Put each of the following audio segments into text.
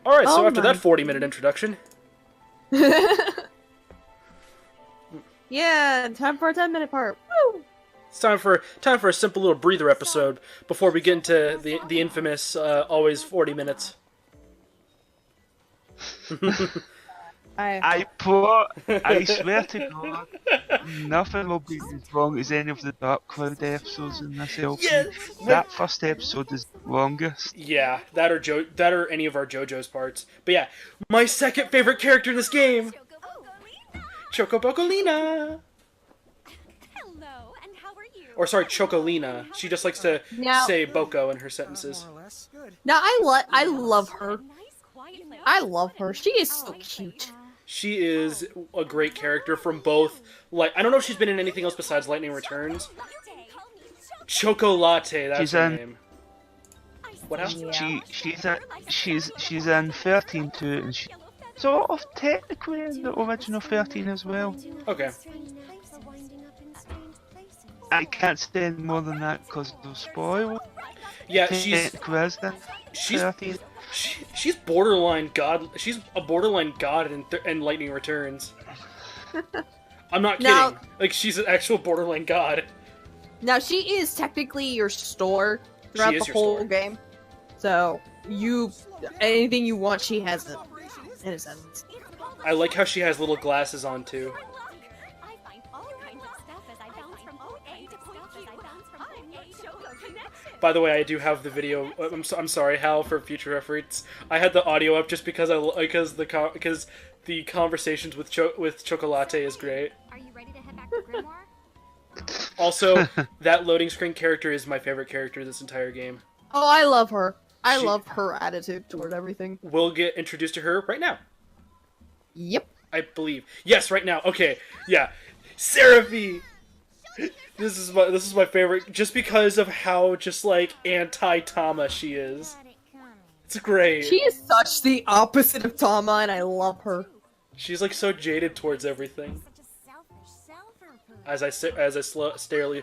Alright, so Oh after that my. 40-minute introduction, Yeah, time for a 10-minute part. Woo! it's time for a simple little breather episode before we get into the infamous always 40 minutes. I swear to God, nothing will be as long as any of the Dark Cloud episodes in this LP. Yes! That first episode is the longest. Yeah, that or any of our JoJo's parts. But yeah, my second favorite character in this game, Choco-boco-lina. Hello, and how are you? Or sorry, Choco-lina. She just likes to Now- say Boko in her sentences. Now I love her. I love her. She is so cute. She is a great character from both. Like, I don't know if she's been in anything else besides Lightning Returns. Choco-latte, that's She's her in- name. What else? Yeah. She's in 13 too, and she's sort of technically in the original 13 as well. Okay. I can't say any more than that because of spoil. Yeah, she's Technically is in she's 13. she's borderline god. She's a borderline god in Lightning Returns. I'm not kidding. Now- Like, she's an actual borderline god. Now she is technically your store throughout She is the your whole store. game. So anything you want, she has it. In a sense. I like how she has little glasses on too. I find all kinds of stuff as I bounce from OA to point Q. I'm a Choco connection. By the way, I do have the video. I'm sorry, Hal, for future reference. I had the audio up just because because the conversations with Chocolate is great. Are you ready to head back to Grimoire? Also, that loading screen character is my favorite character this entire game. Oh, I love her. I She- love her attitude toward everything. We'll get introduced to her right now. Yep. I believe. Yes, right now. Okay, yeah. Seraphie! This is my favorite, just because of how just like anti-Tama she is. It's great. She is such the opposite of Tama, and I love her. She's like so jaded towards everything. As I slowly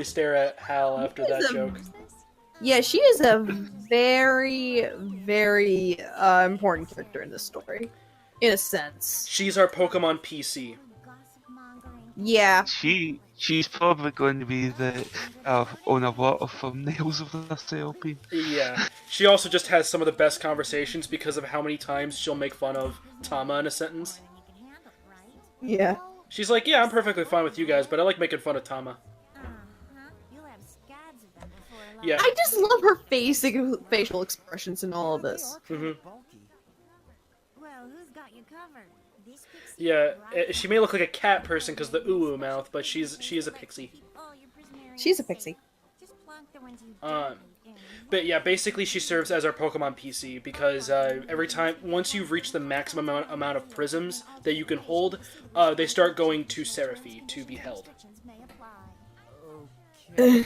stare at Hal after that She's a- joke. Yeah, she is a very, very important character in this story. In a sense. She's our Pokemon PC. Yeah. She's probably going to be the on a lot of thumbnails of this LP. Yeah. She also just has some of the best conversations because of how many times she'll make fun of Tama in a sentence. Yeah. She's like, yeah, I'm perfectly fine with you guys, but I like making fun of Tama. Yeah. I just love her facial expressions in all of this. hmm Well, who's got you covered? This pixie Yeah, right? she may look like a cat person because the ooh mouth, but she is a pixie. All your prisoners. She's a pixie. Just plonk the ones you Uh, don't in. But yeah, basically she serves as our Pokemon PC because once you've reached the maximum amount of prisms that you can hold, they start going to Seraphie to be held. Restrictions may apply.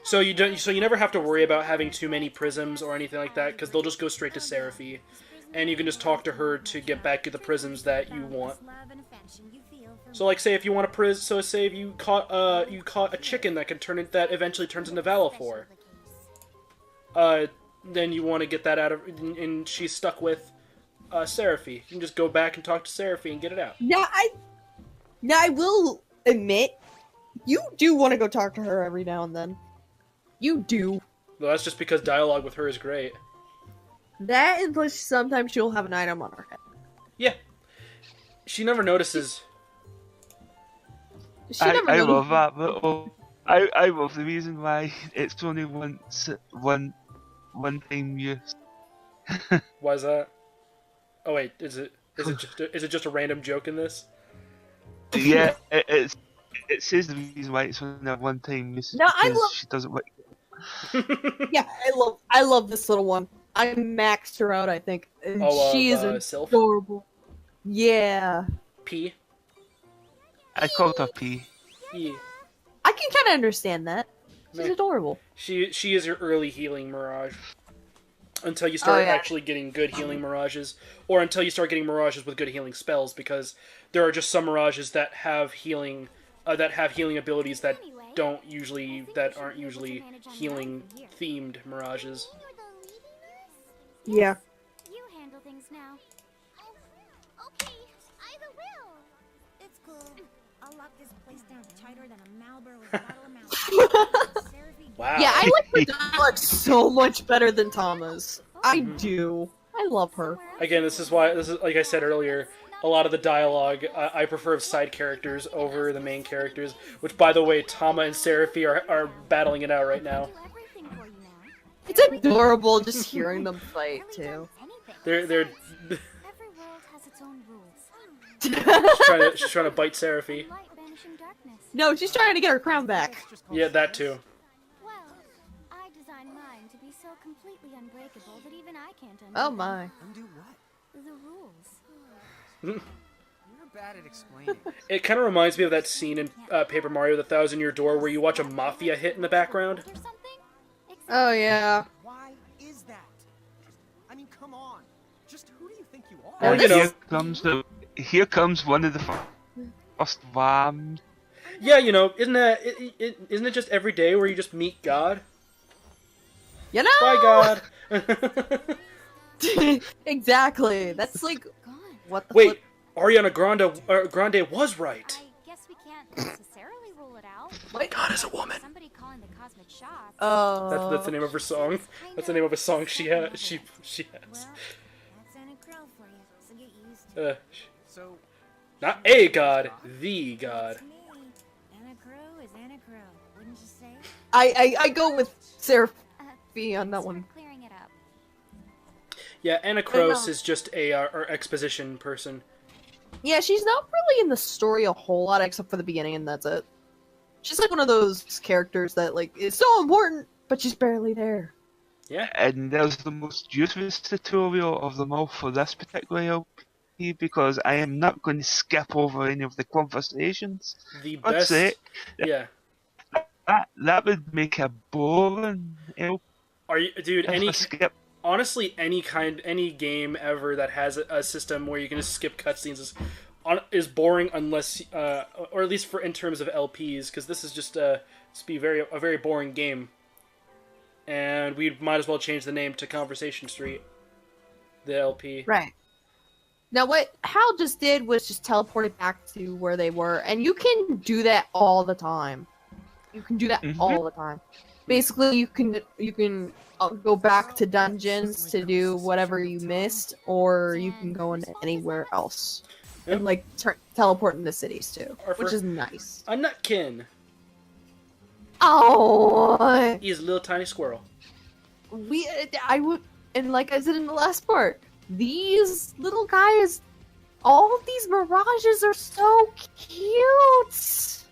So you never have to worry about having too many prisms or anything like that because they'll just go straight to Seraphie, and you can just talk to her to get back to the prisms that you want. So like say if you want a say if you caught a chicken that eventually turns into Valifor. Then you want to get that out of, and she's stuck with Seraphie. You can just go back and talk to Seraphie and get it out. Now I will admit, you do want to go talk to her every now and then. You do. Well, that's just because dialogue with her is great. That and plus sometimes she'll have an item on her head. Yeah. She never notices. She never I knows. love that little. I love the reason why it's only one time use. Why is that? Oh wait, is it just a random joke in this? Yeah, it says the reason why it's only a one time use. No, I because love- she doesn't like. Yeah, I love this little one. I maxed her out, I think. And she is Sylph? adorable. Yeah. P. I called her P. P. I can kind of understand that. She's Meh. adorable. She is your early healing Mirage. Until you start Oh, yeah. actually getting good healing Mirages, or until you start getting Mirages with good healing spells, because there are just some Mirages that have healing abilities that aren't usually healing themed Mirages. Yeah. You now. Oh, okay, I will. It's cool. I'll lock this place down tighter than a Marlboro with a bottle of mouth. Wow. Yeah, I like her dialogue so much better than Tama's. I do. I love her. Again, this is like I said earlier, a lot of the dialogue I prefer of side characters over the main characters. Which, by the way, Tama and Seraphi are battling it out right now. It's adorable just hearing them fight too. They're Every world has its own rules. she's trying to bite Seraphi. Light banishing darkness. No, she's trying to get her crown back. Yeah, that too. Well, I designed mine to be so completely unbreakable that even I can't undo Oh them. my. Undo what? The rules. You're bad at explaining. It kind of reminds me of that scene in Paper Mario: The Thousand Year Door where you watch a mafia hit in the background. Or something? Oh yeah. Why is that? I mean, come on. Just who do you think you are? Well, And you know. here comes one of the first worms. Yeah, you know, isn't it just every day where you just meet God? You know? Bye, God. Exactly. That's like Gone. what the Wait, flip? Ariana Grande was right. I guess we can't necessarily rule it out. Wait. God is a woman. Somebody calling the cosmic shots. Oh. That's the name of her song. That's the name of a song she has. Well, that's Anna Crow for you, so get used to it. So, Not a God, the God. It's me. Anna Crow is Anna Crow, wouldn't you say? I go with Seraphi on that Thanks one. for clearing it up. Yeah, Anna Cross is just our exposition person. Yeah, she's not really in the story a whole lot except for the beginning, and that's it. She's like one of those characters that like is so important, but she's barely there. Yeah. And there's the most useless tutorial of them all for this particular LP because I am not going to skip over any of the conversations. The I'd best. say Yeah. that would make a boring LP. Are you, dude? if I skip. Honestly, any game ever that has a system where you can just skip cutscenes is boring unless, or at least in terms of LPs, because this is just a very boring game, and we might as well change the name to Conversation Street, the LP. Right. Now, what Hal just did was just teleport it back to where they were, and you can do that all the time. You can do that all the time. Basically, you can go back to dungeons to do whatever you missed, or you can go into anywhere else. Yep. And, like, teleport into cities, too. Or Which for- is nice. A nutkin. Oh! He's a little tiny squirrel. And like I said in the last part, these little guys, all of these mirages are so cute!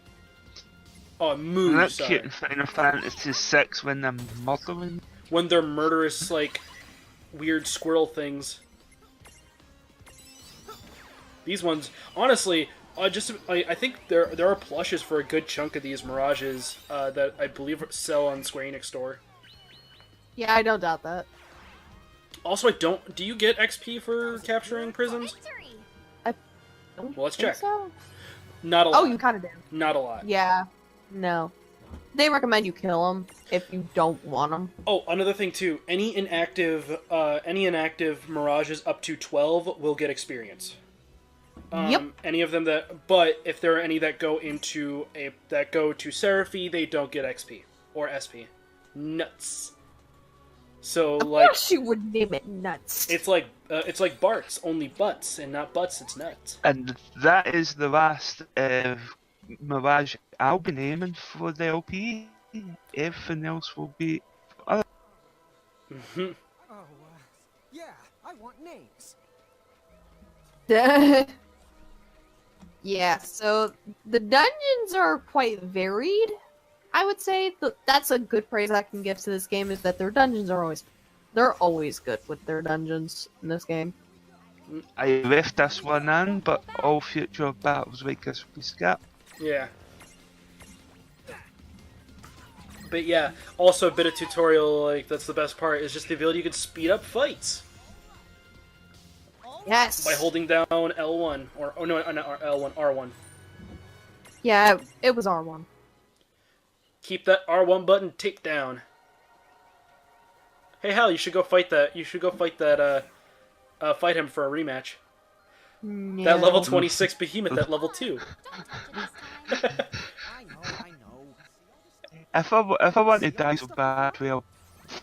Oh, moo. That's cute in Final Fantasy VI when they're murdering. When they're murderous, like, weird squirrel things. These ones, honestly, I think there are plushes for a good chunk of these mirages that I believe sell on Square Enix store. Yeah, I don't doubt that. Also, do you get XP for capturing prisms? Victory! Don't Well, let's think check. So? Not a lot. Oh, you kind of do. Not a lot. Yeah. No. They recommend you kill them if you don't want them. Oh, another thing too. Any inactive mirages up to 12 will get experience. Yep. Any of them but if there are any that go to Seraphi, they don't get XP or SP. Nuts. So Of like course you would name it nuts. it's like Bart's, only butts, and not butts. It's nuts. And that is the last Mirage I'll be naming for the LP. Everything else will be other. Mhm. oh, yeah, I want names. Yeah, so the dungeons are quite varied. I would say that's a good praise I can give to this game is that their dungeons are always good with their dungeons in this game. I left this one in, but all future battles like this will be skipped. Yeah. But yeah, also a bit of tutorial, like, that's the best part, is just the ability you can speed up fights Yes. by holding down L1, or not L1, R1. Yeah, it was R1. Keep that R1 button tick down. Hey Hal, you should go fight that fight him for a rematch. Yeah. That level 26 behemoth at level 2. I know. If I want to die so bad, well,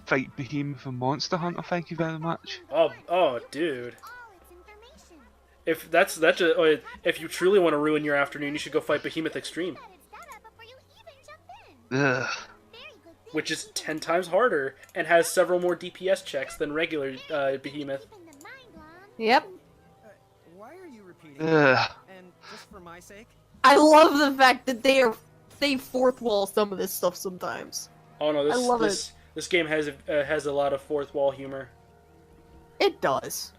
fight Behemoth and Monster Hunter. Thank you very much. Oh, dude. All its information. If you truly want to ruin your afternoon, you should go fight Behemoth Extreme, Got its data before you even jump in. Ugh. Very good thing. which is 10 times harder and has several more DPS checks than regular Behemoth. Keeping the mind blown. Yep. Why are you repeating? Ugh. And just for my sake? I love the fact that they fourth wall some of this stuff sometimes. Oh no, I love this game has a lot of fourth wall humor. It does.